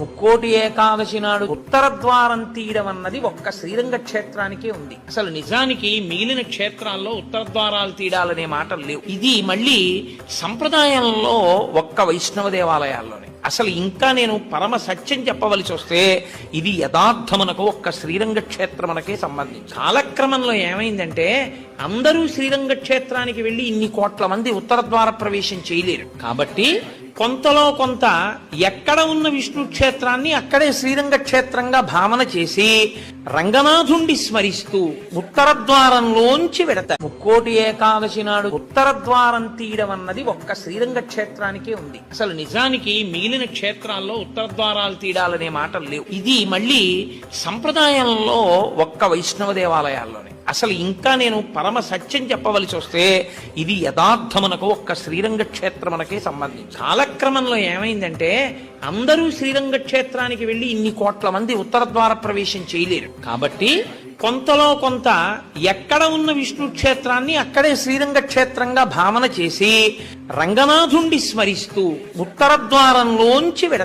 ముక్కోటి ఏకాదశి నాడు ఉత్తర ద్వారం తీయడం అన్నది ఒక్క శ్రీరంగ క్షేత్రానికే ఉంది. అసలు నిజానికి మిగిలిన క్షేత్రాల్లో ఉత్తర ద్వారాలు తీయడాలనే మాటలు లేవు. ఇది మళ్ళీ సంప్రదాయంలో ఒక్క వైష్ణవ దేవాలయాల్లోనే. అసలు ఇంకా నేను పరమ సత్యం చెప్పవలసి వస్తే ఇది యథార్థమునకు ఒక్క శ్రీరంగ క్షేత్రమునకే సంబంధించి. కాలక్రమంలో ఏమైందంటే అందరూ శ్రీరంగ క్షేత్రానికి వెళ్లి ఇన్ని కోట్ల మంది ఉత్తర ద్వార ప్రవేశం చేయలేరు. కాబట్టి కొంతలో కొంత ఎక్కడ ఉన్న విష్ణు క్షేత్రాన్ని అక్కడే శ్రీరంగ క్షేత్రంగా భావన చేసి రంగనాథుండి స్మరిస్తూ ఉత్తర ద్వారంలోంచి వెడతారు. ముక్కోటి ఏకాదశి నాడు ఉత్తర ద్వారం తీయడం అన్నది ఒక్క శ్రీరంగ క్షేత్రానికే ఉంది. అసలు నిజానికి మిగిలిన క్షేత్రాల్లో ఉత్తర ద్వారాలు తీయడాలనే మాటలు లేవు. ఇది మళ్ళీ సంప్రదాయంలో ఒక్క వైష్ణవ దేవాలయాల్లోనే. అసలు ఇంకా నేను పరమ సత్యం చెప్పవలసి వస్తే ఇది యథార్థమునకు ఒక్క శ్రీరంగ క్షేత్రమునకే సంబంధించి. కాలక్రమంలో ఏమైందంటే అందరూ శ్రీరంగ క్షేత్రానికి వెళ్లి ఇన్ని కోట్ల మంది ఉత్తర ద్వార ప్రవేశం చేయలేరు. కాబట్టి కొంతలో కొంత ఎక్కడ ఉన్న విష్ణు క్షేత్రాన్ని అక్కడే శ్రీరంగ క్షేత్రంగా భావన చేసి రంగనాథుండి స్మరిస్తూ ఉత్తర ద్వారంలోంచి వెడతారు.